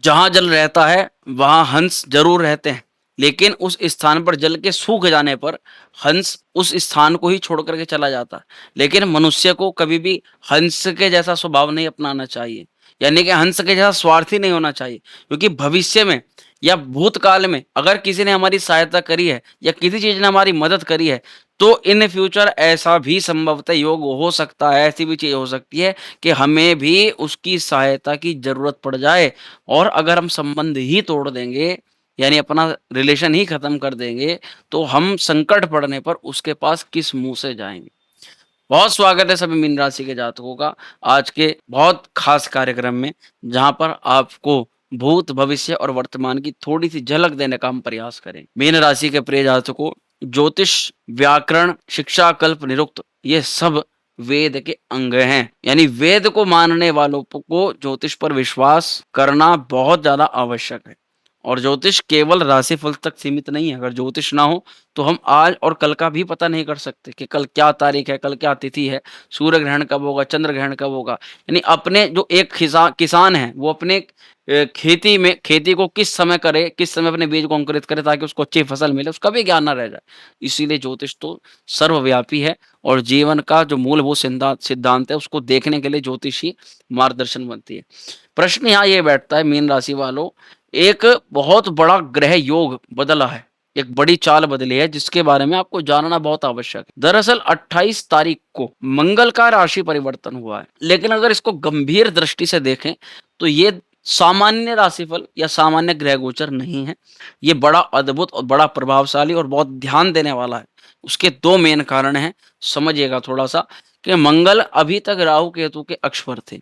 जहाँ जल रहता है वहाँ हंस जरूर रहते हैं, लेकिन उस स्थान पर जल के सूख जाने पर हंस उस स्थान को ही छोड़ करके चला जाता है। लेकिन मनुष्य को कभी भी हंस के जैसा स्वभाव नहीं अपनाना चाहिए, यानी कि हंस के जैसा स्वार्थी नहीं होना चाहिए। क्योंकि भविष्य में या भूतकाल में अगर किसी ने हमारी सहायता करी है या किसी चीज ने हमारी मदद करी है, तो इन फ्यूचर ऐसा भी संभवतः योग हो सकता है, ऐसी भी चीज हो सकती है कि हमें भी उसकी सहायता की जरूरत पड़ जाए। और अगर हम संबंध ही तोड़ देंगे, यानी अपना रिलेशन ही खत्म कर देंगे, तो हम संकट पड़ने पर उसके पास किस मुंह से जाएंगे। बहुत स्वागत है सभी मीन राशि के जातकों का आज के बहुत खास कार्यक्रम में, जहां पर आपको भूत भविष्य और वर्तमान की थोड़ी सी झलक देने का हम प्रयास करें। मीन राशि के प्रिय जातकों, ज्योतिष, व्याकरण, शिक्षा, कल्प, निरुक्त, ये सब वेद के अंग हैं। यानी वेद को मानने वालों को ज्योतिष पर विश्वास करना बहुत ज्यादा आवश्यक है। और ज्योतिष केवल राशिफल तक सीमित नहीं है। अगर ज्योतिष ना हो तो हम आज और कल का भी पता नहीं कर सकते कि कल क्या तारीख है, कल क्या तिथि है, सूर्य ग्रहण कब होगा, चंद्र ग्रहण कब होगा। यानी अपने जो एक किसान है वो अपने खेती में खेती को किस समय करे, किस समय अपने बीज को अंकुरित करे ताकि उसको अच्छी फसल मिले, उसका भी ज्ञान ना रह जाए। इसीलिए ज्योतिष तो सर्वव्यापी है और जीवन का जो मूलभूत सिद्धांत है उसको देखने के लिए ज्योतिष ही मार्गदर्शन बनती है। प्रश्न यहाँ ये बैठता है मीन राशि वालों, एक बहुत बड़ा ग्रह योग बदला है, एक बड़ी चाल बदली है जिसके बारे में आपको जानना बहुत आवश्यक है। दरअसल 28 तारीख को मंगल का राशि परिवर्तन हुआ है, लेकिन अगर इसको गंभीर दृष्टि से देखें तो ये सामान्य राशिफल या सामान्य ग्रह गोचर नहीं है। ये बड़ा अद्भुत और बड़ा प्रभावशाली और बहुत ध्यान देने वाला है। उसके दो मेन कारण हैं, समझिएगा थोड़ा सा। कि मंगल अभी तक राहु केतु के अक्ष पर थे,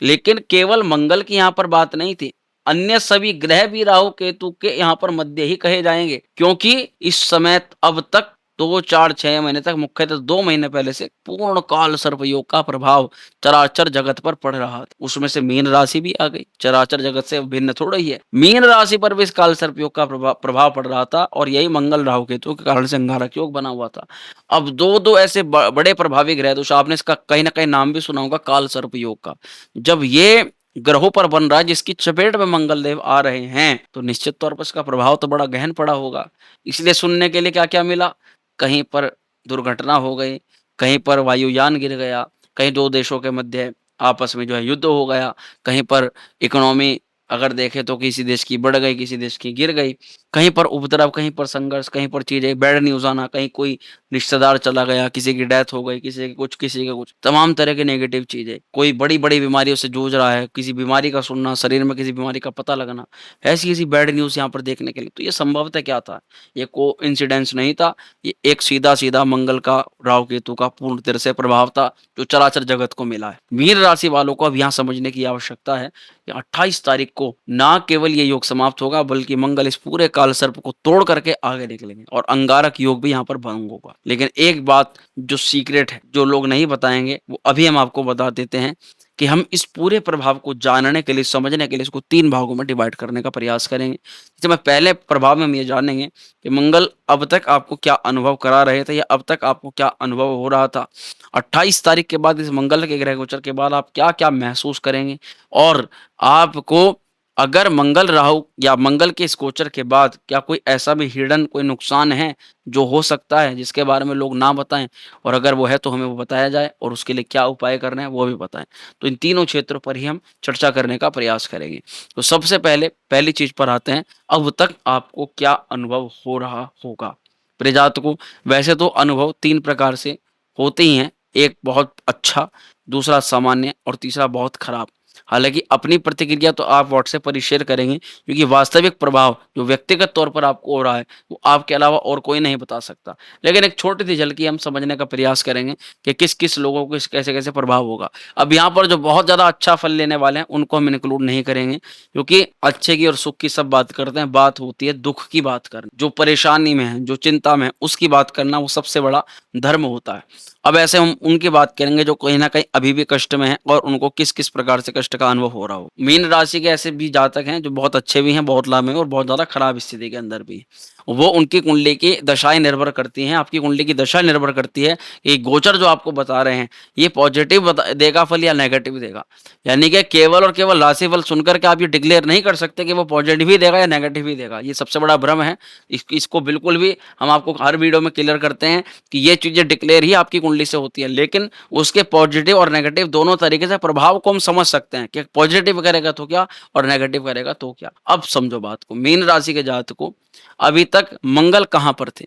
लेकिन केवल मंगल की यहाँ पर बात नहीं थी, अन्य सभी ग्रह भी राहु केतु के यहाँ पर मध्य ही कहे जाएंगे। क्योंकि इस समय अब तक 2 4 6 महीने तक, मुख्यतः 2 महीने पहले से पूर्ण काल सर्प योग का प्रभाव चराचर जगत पर पड़ रहा था। उसमें से मीन राशि भी आ गई, चराचर जगत से भिन्न थोड़ा ही है। मीन राशि पर भी इस काल सर्प योग का प्रभाव पड़ रहा था और यही मंगल राहु केतु के कारण से अंगारक योग बना हुआ था। अब दो दो ऐसे बड़े प्रभावी ग्रह दोष, आपने इसका कहीं ना कहीं नाम भी सुना होगा, काल सर्प योग का। जब ये ग्रहों पर बन रहा है जिसकी चपेट में मंगल देव आ रहे हैं, तो निश्चित तौर पर इसका प्रभाव तो बड़ा गहन पड़ा होगा। इसलिए सुनने के लिए क्या क्या मिला, कहीं पर दुर्घटना हो गई, कहीं पर वायुयान गिर गया, कहीं दो देशों के मध्य आपस में जो है युद्ध हो गया, कहीं पर इकोनॉमी अगर देखें तो किसी देश की बढ़ गई, किसी देश की गिर गई, कहीं पर उपद्रव, कहीं पर संघर्ष, कहीं पर चीजें बैड न्यूज आना, कहीं कोई रिश्तेदार चला गया, किसी की डेथ हो गई, किसी की कुछ, किसी का कुछ, तमाम तरह की नेगेटिव चीजें, कोई बड़ी बड़ी बीमारियों से जूझ रहा है, किसी बीमारी का सुनना, शरीर में किसी बीमारी का पता लगना, ऐसी ऐसी बैड न्यूज यहाँ पर देखने के लिए। तो ये संभवतः क्या था, ये को इंसिडेंस नहीं था, ये एक सीधा सीधा मंगल का, राहु केतु का पूर्ण तरह से प्रभाव था जो चराचर जगत को मिला है। मीन राशि वालों को अब यहाँ समझने की आवश्यकता है कि 28 तारीख को ना केवल ये योग समाप्त होगा, बल्कि मंगल इस पूरे काल सर्प को तोड़ करके आगे निकलेंगे और अंगारक योग भी यहाँ पर भंग होगा। लेकिन एक बात जो सीक्रेट है, जो लोग नहीं बताएंगे, वो अभी हम आपको बता देते हैं कि हम इस पूरे प्रभाव को जानने के लिए, समझने के लिए इसको 3 भागों में डिवाइड करने का प्रयास करेंगे। जैसे मैं पहले प्रभाव में हम ये जानेंगे कि मंगल अब तक आपको क्या अनुभव करा रहे थे या अब तक आपको क्या अनुभव हो रहा था। 28 तारीख के बाद, इस मंगल के ग्रह गोचर के बाद आप क्या क्या महसूस करेंगे, और आपको अगर मंगल राहु या मंगल के इस गोचर के बाद क्या कोई ऐसा भी हिडन कोई नुकसान है जो हो सकता है जिसके बारे में लोग ना बताएं, और अगर वो है तो हमें वो बताया जाए और उसके लिए क्या उपाय करना है वो भी बताएं। तो इन तीनों क्षेत्रों पर ही हम चर्चा करने का प्रयास करेंगे। तो सबसे पहले पहली चीज पर आते हैं, अब तक आपको क्या अनुभव हो रहा होगा। प्रियजातकों, वैसे तो अनुभव 3 प्रकार से होते ही हैं, एक बहुत अच्छा, दूसरा सामान्य और तीसरा बहुत खराब। हालांकि अपनी प्रतिक्रिया तो आप व्हाट्सएप पर ही शेयर करेंगे, क्योंकि वास्तविक प्रभाव जो व्यक्तिगत तौर पर आपको हो रहा है वो आपके अलावा और कोई नहीं बता सकता। लेकिन एक छोटी सी झलकी हम समझने का प्रयास करेंगे कि किस किस लोगों को कैसे कैसे प्रभाव होगा। अब यहाँ पर जो बहुत ज्यादा अच्छा फल लेने वाले हैं उनको हम इंक्लूड नहीं करेंगे, क्योंकि अच्छे की और सुख की सब बात करते हैं, बात होती है दुख की बात करना। जो परेशानी में है, जो चिंता में है, उसकी बात करना वो सबसे बड़ा धर्म होता है। अब ऐसे हम उनकी बात करेंगे जो कहीं ना कहीं अभी भी कष्ट में है और उनको किस किस प्रकार से कष्ट का अनुभव हो रहा हो। मीन राशि के ऐसे भी जातक हैं जो बहुत अच्छे भी हैं, बहुत लाभ में और बहुत ज़्यादा खराब स्थिति के अंदर भी। वो उनकी कुंडली की दशाएँ निर्भर करती हैं, आपकी कुंडली की दशा निर्भर करती है कि गोचर जो आपको बता रहे हैं, ये पॉजिटिव बता देगा फल या नेगेटिव देगा। यानी कि केवल और केवल राशिफल सुनकर के आप ये डिक्लेयर नहीं कर सकते कि वो पॉजिटिव ही देगा या नेगेटिव ही देगा। ये सबसे बड़ा भ्रम है। इसको बिल्कुल भी हम आपको हर वीडियो में क्लियर करते हैं कि ये चीज़ें डिक्लेयर ही आपकी कुंडली से होती है, लेकिन उसके पॉजिटिव और नेगेटिव दोनों तरीके से प्रभाव को हम समझ सकते हैं कि पॉजिटिव करेगा तो क्या और नेगेटिव करेगा तो क्या। अब समझो बात को, मीन राशि के जातक को अभी तक मंगल कहाँ पर थे?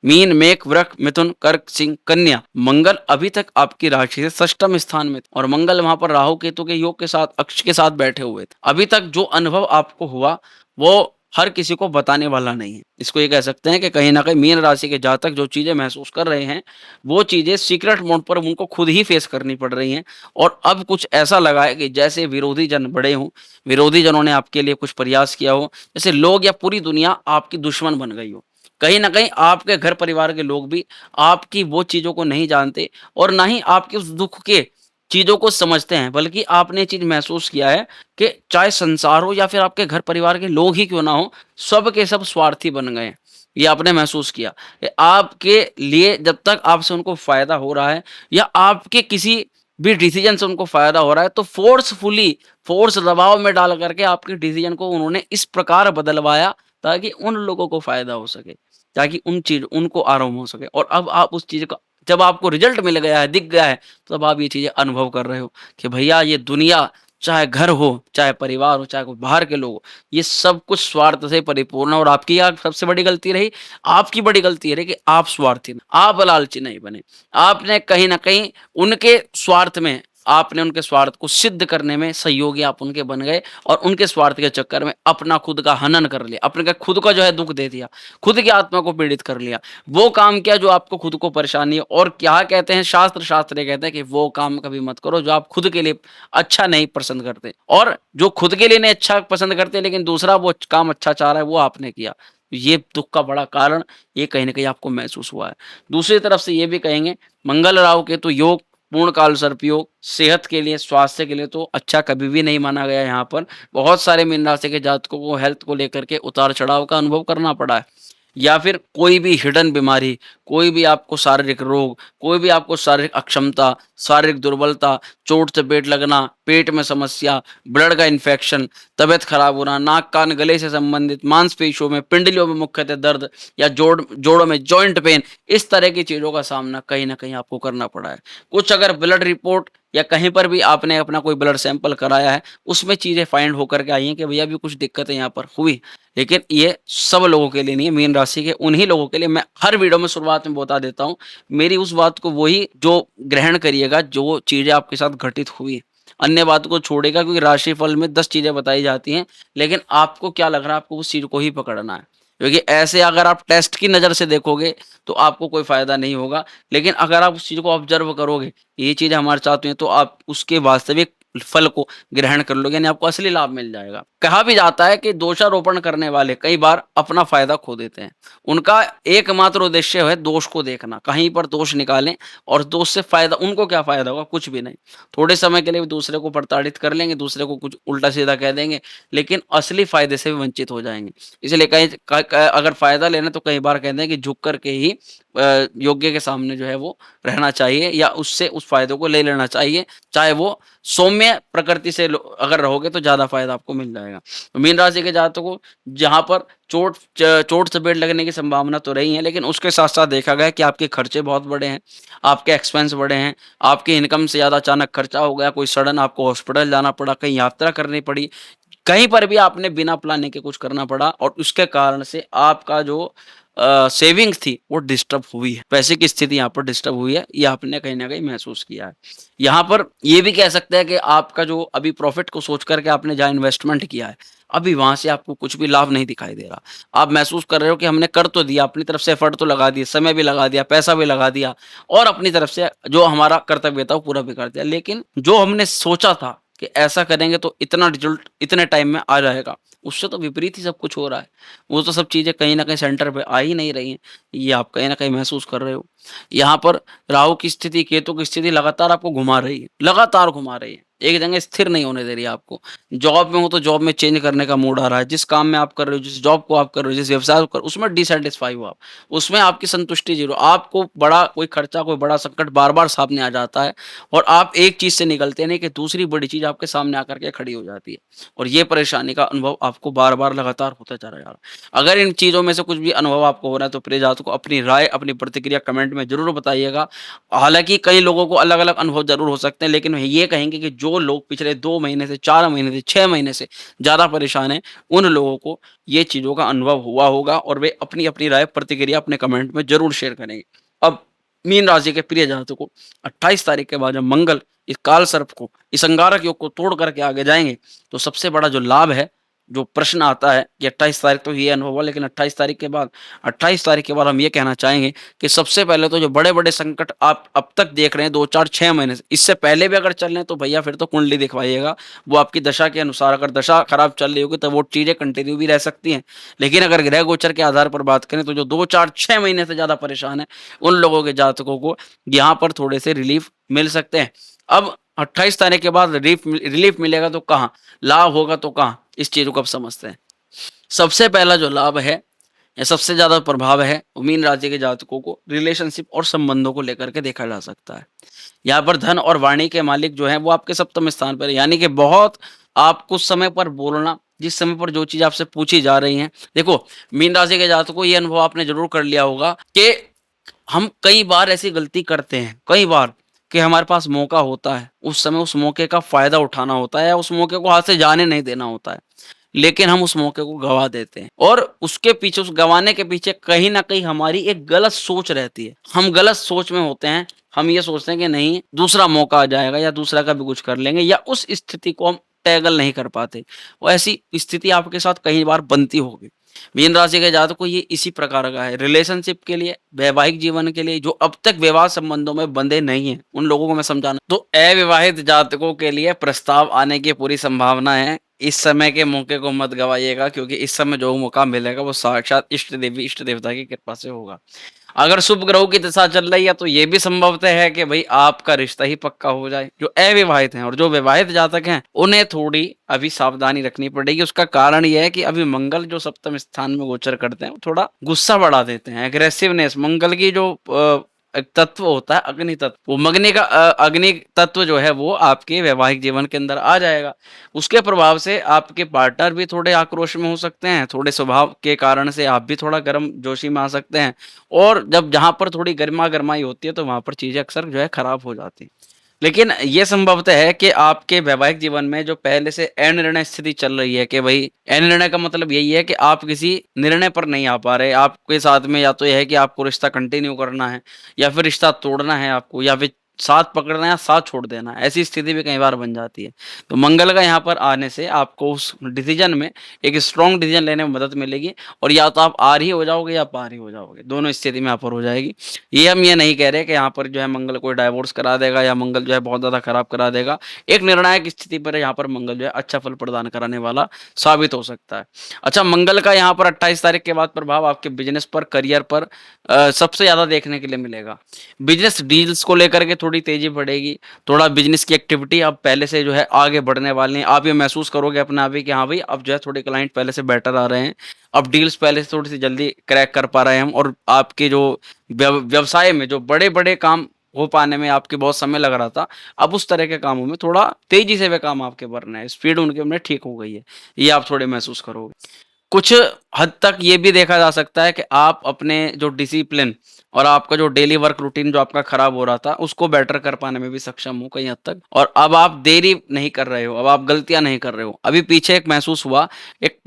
मीन, मेष, वृक, मिथुन, कर्क, सिंह, कन्या। मंगल अभी तक आपकी राशि से षष्ठम स्थान में थे और मंगल वहां पर राहु केतु के योग के साथ, अक्ष के साथ बैठे हुए थे। अभी तक जो अनुभव आपको हुआ वो हर किसी को बताने वाला नहीं है। इसको ये कह सकते हैं कि कहीं न कहीं मीन राशि के जातक जो चीज़ें महसूस कर रहे हैं, वो चीज़ें सीक्रेट मोड पर उनको खुद ही फेस करनी पड़ रही हैं और अब कुछ ऐसा लगा है कि जैसे विरोधी जन बड़े हों, विरोधी जनों ने आपके लिए कुछ प्रयास किया हो, जैसे लोग या पूरी दुनिया आपकी दुश्मन बन गई हो। कहीं न कहीं आपके घर परिवार के लोग भी आपकी वो चीज़ों को नहीं जानते और ना ही आपके उस दुःख के चीज़ों को समझते हैं, बल्कि आपने ये चीज़ महसूस किया है कि चाहे संसार हो या फिर आपके घर परिवार के लोग ही क्यों ना हो, सब के सब स्वार्थी बन गए हैं। ये आपने महसूस किया कि आपके लिए जब तक आपसे उनको फ़ायदा हो रहा है या आपके किसी भी डिसीज़न से उनको फ़ायदा हो रहा है, तो फ़ोर्स दबाव में डाल करके आपके डिसीज़न को उन्होंने इस प्रकार बदलवाया ताकि उन लोगों को फ़ायदा हो सके, ताकि उनको आराम हो सके और अब आप उस चीज़ का जब आपको रिज़ल्ट मिल गया है, दिख गया है, तब आप ये चीज़ें अनुभव कर रहे हो कि भैया ये दुनिया, चाहे घर हो, चाहे परिवार हो, चाहे कोई बाहर के लोग हो, ये सब कुछ स्वार्थ से परिपूर्ण है और आपकी यहाँ सबसे बड़ी गलती रही, आपकी बड़ी गलती रही कि आप स्वार्थी न आप लालची नहीं बने। आपने कहीं न कहीं उनके स्वार्थ में आपने उनके स्वार्थ को सिद्ध करने में सहयोगी आप उनके बन गए और उनके स्वार्थ के चक्कर में अपना खुद का हनन कर लिया, अपने का खुद का जो है दुःख दे दिया, खुद की आत्मा को पीड़ित कर लिया। वो काम किया जो आपको खुद को परेशानी है और क्या कहते हैं शास्त्र ये कहते हैं कि वो काम कभी मत करो जो आप खुद के लिए अच्छा नहीं पसंद करते और जो खुद के लिए नहीं अच्छा पसंद करते लेकिन दूसरा वो काम अच्छा चाह रहा है वो आपने किया। ये दुःख का बड़ा कारण ये कहीं न कहीं आपको महसूस हुआ है। दूसरी तरफ से ये भी कहेंगे मंगल राहु केतु योग पूर्ण काल सर्प योग सेहत के लिए, स्वास्थ्य के लिए तो अच्छा कभी भी नहीं माना गया यहाँ पर। बहुत सारे मीन राशि के जातकों को हेल्थ को लेकर के उतार-चढ़ाव का अनुभव करना पड़ा है। या फिर कोई भी हिडन बीमारी, कोई भी आपको शारीरिक रोग, कोई भी आपको शारीरिक अक्षमता, शारीरिक दुर्बलता, चोट-चपेट लगना, पेट में समस्या, ब्लड का इन्फेक्शन, तबीयत खराब होना, नाक, कान, गले से संबंधित, मांसपेशियों में, पिंडलियों में मुख्यतः दर्द या जोड़ों में जॉइंट पेन, इस तरह की चीज़ों का सामना कहीं न कहीं आपको करना पड़ा है। कुछ अगर ब्लड रिपोर्ट या कहीं पर भी आपने अपना कोई ब्लड सैंपल कराया है, उसमें चीज़ें फाइंड होकर के आई हैं कि भैया अभी कुछ दिक्कतें यहाँ पर हुई। लेकिन ये सब लोगों के लिए नहीं है, मीन राशि के उन्हीं लोगों के लिए मैं हर वीडियो में शुरुआत में बता देता हूँ। मेरी उस बात को वही जो ग्रहण करिएगा, जो चीज़ें आपके साथ घटित हुई। अन्य बात को छोड़ेगा क्योंकि राशिफल में 10 चीज़ें बताई जाती हैं, लेकिन आपको क्या लग रहा है, आपको उस चीज़ को ही पकड़ना है। क्योंकि ऐसे अगर आप टेस्ट की नज़र से देखोगे, तो आपको कोई फ़ायदा नहीं होगा। लेकिन अगर आप उस चीज़ को ऑब्ज़र्व करोगे, ये चीज़ें हमारे साथ हुई हैं, तो आप उसके वास्तविक फल को ग्रहण कर लोगे, यानी आपको असली लाभ मिल जाएगा। कहा भी जाता है कि दोषारोपण करने वाले कई बार अपना फ़ायदा खो देते हैं। उनका एकमात्र उद्देश्य है दोष को देखना, कहीं पर दोष निकालें और दोष से फ़ायदा उनको क्या फ़ायदा होगा? कुछ भी नहीं। थोड़े समय के लिए दूसरे को प्रताड़ित कर लेंगे, दूसरे को कुछ उल्टा-सीधा कह देंगे, लेकिन असली फ़ायदे से भी वंचित हो जाएँगे। इसलिए कहीं क क अगर फ़ायदा लेना है तो कई बार कहते हैं कि झुक कर के ही योग्य के सामने जो है वो रहना चाहिए या उससे उस फ़ायदे को ले लेना चाहिए। चाहे वो सौम्य प्रकृति से अगर रहोगे तो ज़्यादा फ़ायदा आपको मिल जाएगा। तो मीन राशि के जातकों को जहाँ पर चोट-चपेट लगने की संभावना तो रही है, लेकिन उसके साथ-साथ देखा गया है कि आपके खर्चे बहुत बढ़े हैं, आपके एक्सपेंस बढ़े हैं, आपकी इनकम से ज़्यादा अचानक खर्चा हो गया, कोई सडन आपको हॉस्पिटल जाना पड़ा, कहीं यात्रा करनी पड़ी, कहीं पर भी आपने बिना प्लानिंग के कुछ करना पड़ा और उसके कारण से आपका जो सेविंग्स थी वो डिस्टर्ब हुई है। पैसे की स्थिति यहाँ पर डिस्टर्ब हुई है, ये आपने कहीं न कहीं महसूस किया है। यहाँ पर ये भी कह सकते हैं कि आपका जो अभी प्रॉफ़िट को सोच कर के आपने जहाँ इन्वेस्टमेंट किया है, अभी वहाँ से आपको कुछ भी लाभ नहीं दिखाई दे रहा। आप महसूस कर रहे हो कि हमने कर तो दिया, अपनी तरफ से एफ़र्ट तो लगा दिए, समय भी लगा दिया, पैसा भी लगा दिया और अपनी तरफ से जो हमारा कर्तव्य था वो पूरा भी कर दिया। लेकिन जो हमने सोचा था कि ऐसा करेंगे तो इतना रिज़ल्ट इतने टाइम में आ जाएगा, उससे तो विपरीत ही सब कुछ हो रहा है। वो तो सब चीज़ें कहीं न कहीं सेंटर पे आ ही नहीं रही हैं। ये आप कहीं न कहीं महसूस कर रहे हो। यहाँ पर राहु की स्थिति, केतु की स्थिति लगातार आपको घुमा रही है, लगातार घुमा रही है। एक जगह स्थिर नहीं होने दे रही है आपको। जॉब में हो तो जॉब में चेंज करने का मूड आ रहा है, जिस काम में आप कर रहे हो, जिस जॉब को आप कर रहे हो, जिस व्यवसाय को कर उसमें डिसैटिस्फाई हो आप, उसमें आपकी संतुष्टि ज़ीरो। आपको बड़ा कोई खर्चा, कोई बड़ा संकट बार-बार सामने आ जाता है और आप एक चीज़ से निकलते नहीं कि दूसरी बड़ी चीज़ आपके सामने आकर के खड़ी हो जाती है और ये परेशानी का अनुभव आपको बार-बार लगातार होता चला जा रहा है। अगर इन चीज़ों में से कुछ भी अनुभव आपको हो रहा है तो प्लीज़ आप को अपनी राय, अपनी प्रतिक्रिया कमेंट में ज़रूर बताइएगा। हालाँकि कई लोगों को अलग-अलग अनुभव ज़रूर हो सकते हैं, लेकिन ये कहेंगे कि जो लोग पिछले 2 महीने से, 4 महीने से, 6 महीने से ज़्यादा परेशान हैं, उन लोगों को ये चीज़ों का अनुभव हुआ होगा और वे अपनी-अपनी राय, प्रतिक्रिया अपने कमेंट में ज़रूर शेयर करेंगे। अब मीन राशि के प्रिय जातकों, 28 तारीख के बाद जब मंगल इस काल सर्प को, इस अंगारक योग को तोड़ करके आगे जाएँगे, तो सबसे बड़ा जो लाभ है, जो प्रश्न आता है कि 28 तारीख तो ये अनुभव हुआ, लेकिन 28 तारीख के बाद हम ये कहना चाहेंगे कि सबसे पहले तो जो बड़े-बड़े संकट आप अब तक देख रहे हैं 2, 4, 6 महीने से, इससे पहले भी अगर चल रहे हैं तो भैया फिर तो कुंडली दिखवाइएगा। वो आपकी दशा के अनुसार, अगर दशा खराब चल रही होगी तो वो चीज़ें कंटिन्यू भी रह सकती हैं। लेकिन अगर ग्रह गोचर के आधार पर बात करें तो जो 2, 4, 6 महीने से ज़्यादा परेशान हैं, उन लोगों के जातकों को यहाँ पर थोड़े से रिलीफ मिल सकते हैं। अब 28 तारीख के बाद रिलीफ मिलेगा तो कहाँ? लाभ होगा तो कहाँ? इस चीज़ को अब समझते हैं। सबसे पहला जो लाभ है या सबसे ज़्यादा प्रभाव है, वो मीन राशि के जातकों को रिलेशनशिप और संबंधों को लेकर के देखा जा सकता है। यहाँ पर धन और वाणी के मालिक जो हैं वो आपके सप्तम स्थान पर है, यानी कि बहुत आपको समय पर बोलना, जिस समय पर जो चीज़ आपसे पूछी जा रही है। देखो, मीन राशि के जातकों ये अनुभव आपने ज़रूर कर लिया होगा कि हम कई बार ऐसी गलती करते हैं, कई बार कि हमारे पास मौका होता है, उस समय उस मौके का फ़ायदा उठाना होता है या उस मौके को हाथ से जाने नहीं देना होता है। लेकिन हम उस मौके को गँवा देते हैं और उसके पीछे, उस गँवाने के पीछे कहीं न कहीं हमारी एक गलत सोच रहती है। हम गलत सोच में होते हैं, हम ये सोचते हैं कि नहीं, दूसरा मौका आ जाएगा या दूसरा का भी कुछ कर लेंगे या उस स्थिति को हम टैकल नहीं कर पाते। और ऐसी स्थिति आपके साथ कई बार बनती होगी। मीन राशि के जातकों को ये इसी प्रकार का है। रिलेशनशिप के लिए, वैवाहिक जीवन के लिए, जो अब तक विवाह संबंधों में बंधे नहीं हैं, उन लोगों को मैं समझाना तो अविवाहित जातकों के लिए प्रस्ताव आने की पूरी संभावना है। इस समय के मौके को मत गवाइएगा, क्योंकि इस समय जो मौका मिलेगा वो साक्षात इष्ट देवी, इष्ट देवता की कृपा से होगा। अगर शुभ ग्रहों की दशा चल रही है तो ये भी संभवतः है कि भाई आपका रिश्ता ही पक्का हो जाए। जो अविवाहित हैं और जो विवाहित जातक हैं, उन्हें थोड़ी अभी सावधानी रखनी पड़ेगी। उसका कारण ये है कि अभी मंगल जो सप्तम स्थान में गोचर करते हैं, वो थोड़ा गुस्सा बढ़ा देते हैं। एग्रेसिवनेस, मंगल की जो एक तत्व होता है अग्नि तत्व, वो अग्नि तत्व जो है वो आपके वैवाहिक जीवन के अंदर आ जाएगा। उसके प्रभाव से आपके पार्टनर भी थोड़े आक्रोश में हो सकते हैं, थोड़े स्वभाव के कारण से आप भी थोड़ा गर्मजोशी में आ सकते हैं और जब जहाँ पर थोड़ी गर्मा-गर्माई होती है तो वहाँ पर चीज़ें अक्सर जो है खराब हो जाती हैं। लेकिन ये संभवतः है कि आपके वैवाहिक जीवन में जो पहले से अनिर्णय स्थिति चल रही है कि भई, अनिर्णय का मतलब यही है कि आप किसी निर्णय पर नहीं आ पा रहे। आपके साथ में या तो ये है कि आपको रिश्ता कंटिन्यू करना है या फिर रिश्ता तोड़ना है आपको, या फिर साथ पकड़ना है या साथ छोड़ देना है। ऐसी स्थिति भी कई बार बन जाती है। तो मंगल का यहाँ पर आने से आपको उस डिसीज़न में एक स्ट्रॉन्ग डिसीज़न लेने में मदद मिलेगी और या तो आप आर ही हो जाओगे या पार ही हो जाओगे। दोनों स्थिति में यहाँ पर हो जाएगी। ये हम ये नहीं कह रहे कि यहाँ पर जो है मंगल कोई डाइवोर्स करा देगा या मंगल जो है बहुत ज़्यादा खराब करा देगा। एक निर्णायक स्थिति पर यहाँ पर मंगल जो है अच्छा फल प्रदान कराने वाला साबित हो सकता है। अच्छा, मंगल का यहाँ पर 28 तारीख के बाद प्रभाव आपके बिज़नेस पर, करियर पर सबसे ज़्यादा देखने के लिए मिलेगा। बिज़नेस डील्स को लेकर के थोड़ी तेज़ी बढ़ेगी, थोड़ा बिज़नेस की एक्टिविटी अब पहले से जो है आगे बढ़ने वाली है। आप ये महसूस करोगे अपने आप ही कि हाँ भाई, अब जो है थोड़े क्लाइंट पहले से बेटर आ रहे हैं। अब डील्स पहले से थोड़ी-सी जल्दी क्रैक कर पा रहे हैं हम और आपके जो व्यवसाय में जो बड़े-बड़े काम हो पाने में आपके बहुत समय लग रहा था, अब उस तरह के कामों में थोड़ा तेज़ी से वे काम आपके बढ़ रहे हैं, स्पीड उनके में ठीक हो गई है। ये आप थोड़े महसूस करोगे। कुछ हद तक ये भी देखा जा सकता है कि आप अपने जो डिसिप्लिन और आपका जो डेली वर्क रूटीन जो आपका खराब हो रहा था, उसको बेटर कर पाने में भी सक्षम हो कई हद तक, और अब आप देरी नहीं कर रहे हो, अब आप गलतियाँ नहीं कर रहे हो। अभी पीछे एक महसूस हुआ, एक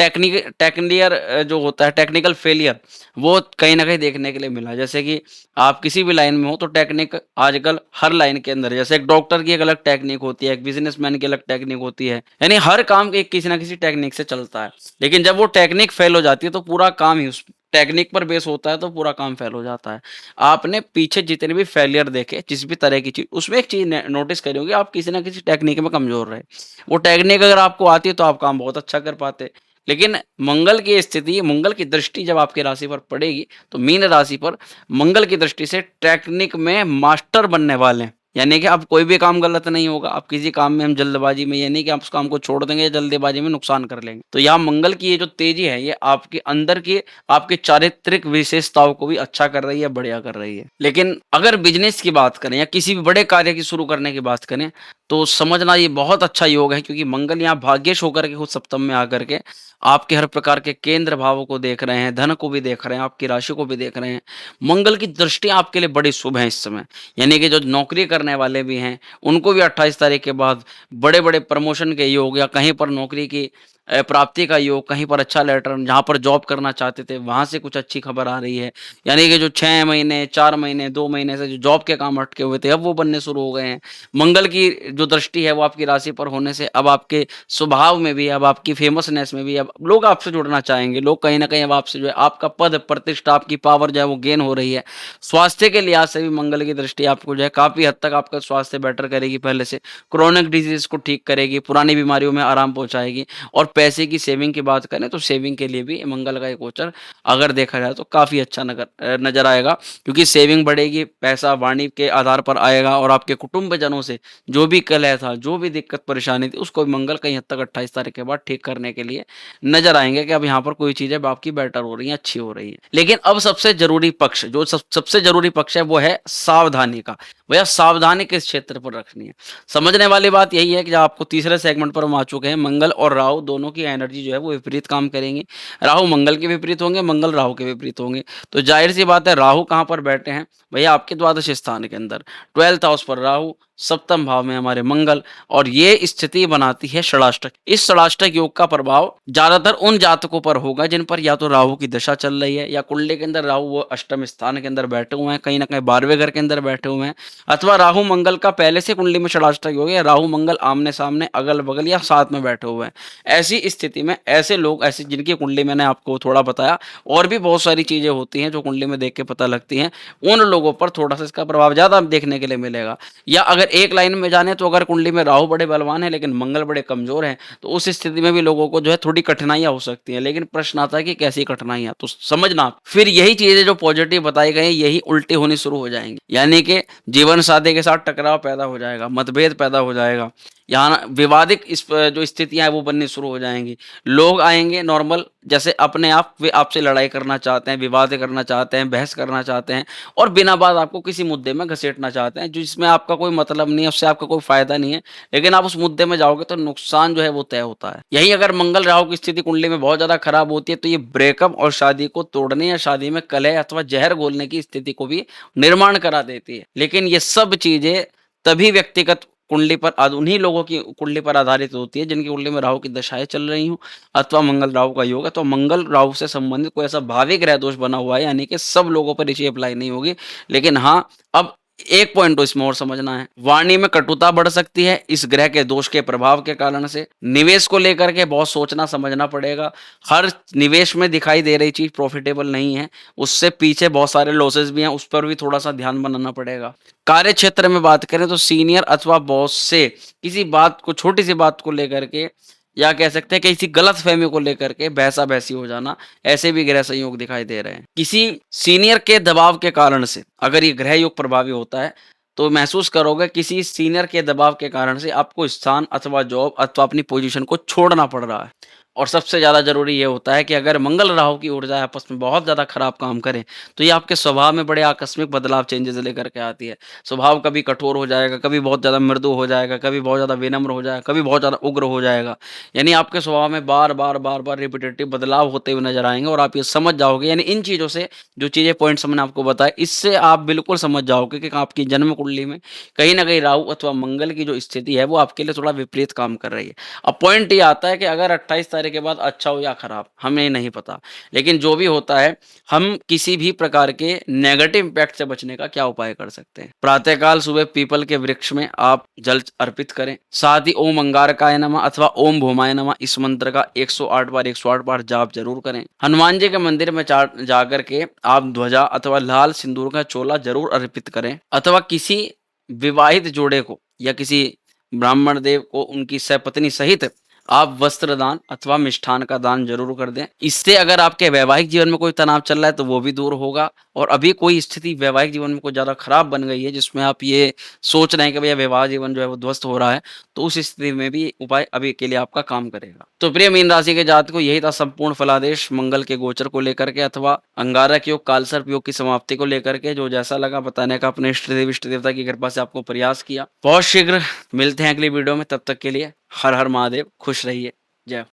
जो होता है टेक्निकल फेलियर, वो कहीं न कहीं देखने के लिए मिला। जैसे कि आप किसी भी लाइन में हो तो टेक्निक आजकल हर लाइन के अंदर, जैसे एक डॉक्टर की एक अलग टेक्निक होती है, एक बिज़नेसमैन की अलग टेक्निक होती है। यानी हर काम एक किसी न किसी टेक्निक से चलता है। लेकिन जब वो टेक्निक फेल हो जाती है तो पूरा काम ही उस टेक्निक पर बेस होता है, तो पूरा काम फेल हो जाता है। आपने पीछे जितने भी फेलियर देखे, जिस भी तरह की चीज़, उसमें एक चीज़ नोटिस करी होगी, आप किसी न किसी टेक्निक में कमज़ोर रहे। वो टेक्निक अगर आपको आती है तो आप काम बहुत अच्छा कर पाते। लेकिन मंगल की स्थिति, मंगल की दृष्टि जब आपकी राशि पर पड़ेगी, तो मीन राशि पर मंगल की दृष्टि से टेक्निक में मास्टर बनने वाले हैं। यानी कि अब कोई भी काम गलत नहीं होगा। अब किसी काम में हम जल्दबाजी में, ये नहीं कि आप उस काम को छोड़ देंगे या जल्दबाजी में नुकसान कर लेंगे। तो यहाँ मंगल की ये जो तेजी है, ये आपके अंदर की आपकी चारित्रिक विशेषताओं को भी अच्छा कर रही है, बढ़िया कर रही है। लेकिन अगर बिजनेस की बात करें या किसी भी बड़े कार्य की शुरू करने की बात करें, तो समझना ये बहुत अच्छा योग है, क्योंकि मंगल यहाँ भाग्येश होकर के खुद सप्तम में आकर के आपके हर प्रकार के केंद्र भावों को देख रहे हैं, धन को भी देख रहे हैं, आपकी राशि को भी देख रहे हैं। मंगल की दृष्टि आपके लिए बड़ी शुभ है इस समय। यानी कि जो नौकरी करने वाले भी हैं, उनको भी 28 तारीख के बाद बड़े-बड़े प्रमोशन के योग या कहीं पर नौकरी की प्राप्ति का योग, कहीं पर अच्छा लेटर, जहाँ पर जॉब करना चाहते थे, वहाँ से कुछ अच्छी खबर आ रही है। यानी कि जो 6 महीने, 4 महीने, 2 महीने से जो जॉब के काम अटके हुए थे, अब वो बनने शुरू हो गए हैं। मंगल की जो दृष्टि है वो आपकी राशि पर होने से अब आपके स्वभाव में भी, अब आपकी फेमसनेस में भी अब लोग आपसे जुड़ना चाहेंगे। लोग कहीं न कहीं अब आपसे जो है आपका पद, प्रतिष्ठा, आपकी पावर जो है वो गेन हो रही है। स्वास्थ्य के लिहाज से भी मंगल की दृष्टि आपको जो है काफ़ी हद तक आपका स्वास्थ्य बेटर करेगी पहले से। क्रोनिक डिजीज़ को ठीक करेगी, पुरानी बीमारियों में आराम पहुँचाएगी। और पैसे की सेविंग की बात करें तो सेविंग के लिए भी मंगल का एक गोचर अगर देखा जाए तो काफ़ी अच्छा नज़र आएगा, क्योंकि सेविंग बढ़ेगी, पैसा वाणी के आधार पर आएगा और आपके कुटुंबजनों से जो भी कलह था, जो भी दिक्कत परेशानी थी, उसको भी मंगल कहीं हद तक 28 तारीख के बाद ठीक करने के लिए नज़र आएँगे कि अब यहाँ पर कोई चीज़ें आपकी बेटर हो रही हैं, अच्छी हो रही हैं। लेकिन अब सबसे ज़रूरी पक्ष, जो सबसे ज़रूरी पक्ष है वो है सावधानी का। भैया सावधानी किस क्षेत्र पर रखनी है? समझने वाली बात यही है कि जब आपको तीसरे सेगमेंट पर हम आ चुके हैं, मंगल और राहु दोनों की एनर्जी जो है वो विपरीत काम करेंगी। राहु मंगल के विपरीत होंगे, मंगल राहु के विपरीत होंगे। तो ज़ाहिर-सी बात है, राहु कहाँ पर बैठे हैं? भैया आपके द्वादश स्थान के अंदर, 12th हाउस पर राहु, सप्तम भाव में हमारे मंगल, और ये स्थिति बनाती है षडाष्टक। इस षडाष्टक योग का प्रभाव ज़्यादातर उन जातकों पर होगा जिन पर या तो राहु की दशा चल रही है, या कुंडली के अंदर राहु वो अष्टम स्थान के अंदर बैठे हुए हैं, कहीं न कहीं 12वें घर के अंदर बैठे हुए हैं, अथवा राहु मंगल का पहले से कुंडली में षडाष्टक योग है, राहु मंगल आमने-सामने, अगल-बगल या साथ में बैठे हुए हैं। ऐसी स्थिति में ऐसे लोग, ऐसी जिनकी कुंडली मैंने आपको थोड़ा बताया, और भी बहुत सारी चीज़ें होती हैं जो कुंडली में देख के पता लगती हैं, उन लोगों पर थोड़ा-सा इसका प्रभाव ज़्यादा देखने के लिए मिलेगा। या अगर एक लाइन में जाने तो अगर कुंडली में राहु बड़े बलवान है लेकिन मंगल बड़े कमज़ोर हैं, तो उस स्थिति में भी लोगों को जो है थोड़ी कठिनाइयाँ हो सकती हैं। लेकिन प्रश्न आता है कि कैसी कठिनाइयाँ? तो समझना आप, फिर यही चीज़ें जो पॉज़िटिव बताई गई हैं, यही उल्टी होनी शुरू हो जाएँगी। यानी कि जीवन साथी के साथ टकराव पैदा हो जाएगा, मतभेद पैदा हो जाएगा। यहाँ ना विवादित जो स्थितियाँ हैं वो बननी शुरू हो जाएँगी। लोग आएँगे नॉर्मल, जैसे अपने आप वे आपसे लड़ाई करना चाहते हैं, विवाद करना चाहते हैं, बहस करना चाहते हैं, और बिना बात आपको किसी मुद्दे में घसीटना चाहते हैं, जिसमें आपका कोई मतलब नहीं है, उससे आपका कोई फ़ायदा नहीं है। लेकिन आप उस मुद्दे में जाओगे तो नुकसान जो है वो तय होता है। यही अगर मंगल राहु की स्थिति कुंडली में बहुत ज़्यादा खराब होती है, तो ये ब्रेकअप और शादी को तोड़ने या शादी में कलह अथवा ज़हर घोलने की स्थिति को भी निर्माण करा देती है। लेकिन ये सब चीज़ें तभी व्यक्तिगत कुंडली पर उन्हीं लोगों की कुंडली पर आधारित होती है जिनकी कुंडली में राहु की दशाएँ चल रही हों, अथवा मंगल राहु का योग है। तो मंगल राहु से संबंधित कोई ऐसा भावी ग्रह दोष बना हुआ है, यानी कि सब लोगों पर ये चीज़ अप्लाई नहीं होगी। लेकिन हाँ, अब एक पॉइंट तो इसमें और समझना है, वाणी में कटुता बढ़ सकती है इस ग्रह के दोष के प्रभाव के कारण से। निवेश को लेकर के बहुत सोचना समझना पड़ेगा। हर निवेश में दिखाई दे रही चीज़ प्रॉफिटेबल नहीं है, उससे पीछे बहुत सारे लॉसेस भी हैं, उस पर भी थोड़ा-सा ध्यान बनाना पड़ेगा। कार्य क्षेत्र में बात करें तो सीनियर अथवा बॉस से किसी बात को, छोटी-सी बात को लेकर के, या कह सकते हैं कि किसी गलतफ़हमी को लेकर के बहसा-बहसी हो जाना, ऐसे भी ग्रह संयोग दिखाई दे रहे हैं। किसी सीनियर के दबाव के कारण से अगर ये ग्रह योग प्रभावी होता है, तो महसूस करोगे किसी सीनियर के दबाव के कारण से आपको स्थान अथवा जॉब अथवा अपनी पोज़ीशन को छोड़ना पड़ रहा है। और सबसे ज़्यादा ज़रूरी ये होता है कि अगर मंगल राहु की ऊर्जा आपस में बहुत ज़्यादा खराब काम करें, तो ये आपके स्वभाव में बड़े आकस्मिक बदलाव, चेंजेज़ लेकर के आती है। स्वभाव कभी कठोर हो जाएगा, कभी बहुत ज़्यादा मृदु हो जाएगा, कभी बहुत ज़्यादा विनम्र हो जाएगा, कभी बहुत ज़्यादा उग्र हो जाएगा। यानी आपके स्वभाव में बार-बार, बार-बार रिपिटेटिव बदलाव होते हुए नज़र आएँगे, और आप ये समझ जाओगे, यानी इन चीज़ों से, जो चीज़ें पॉइंट्स मैंने आपको बताए, इससे आप बिल्कुल समझ जाओगे कि आपकी जन्म कुंडली में कहीं न कहीं राहु अथवा मंगल की जो स्थिति है वो आपके लिए थोड़ा विपरीत काम कर रही है। अब पॉइंट ये आता है कि अगर 28 तारीख के बाद अच्छा हो या खराब, हमें नहीं पता। लेकिन जो भी होता है, हम किसी भी प्रकार के नेगेटिव इम्पैक्ट से बचने का क्या उपाय कर सकते हैं? प्रातःकाल सुबह पीपल के वृक्ष में आप जल अर्पित करें। साथ ही ओम अंगारकाय नमः अथवा ओम भूमाय नमः इस मंत्र का 108 बार जाप जरूर करें। हनुमान जी के मंदिर में जाकर के आप ध्वजा अथवा लाल सिंदूर का चोला जरूर अर्पित करें, अथवा किसी विवाहित जोड़े को या किसी ब्राह्मण देव को उनकी सपत्नी सहित आप वस्त्र दान अथवा मिष्ठान का दान ज़रूर कर दें। इससे अगर आपके वैवाहिक जीवन में कोई तनाव चल रहा है तो वो भी दूर होगा और अभी कोई स्थिति वैवाहिक जीवन में कुछ ज़्यादा खराब बन गई है जिसमें आप ये सोच रहे हैं कि भैया वैवाहिक जीवन जो है वो ध्वस्त हो रहा है, तो उस स्थिति में भी उपाय अभी के लिए आपका काम करेगा। तो प्रिय मीन राशि के जातकों यही था संपूर्ण फलादेश मंगल के गोचर को लेकर के अथवा अंगारक योग, कालसर्प योग की समाप्ति को लेकर के। जो जैसा लगा बताने का अपने इष्ट देवता की कृपा से आपको प्रयास किया। बहुत शीघ्र मिलते हैं अगली वीडियो में, तब तक के लिए हर हर महादेव, खुश रहिए। जय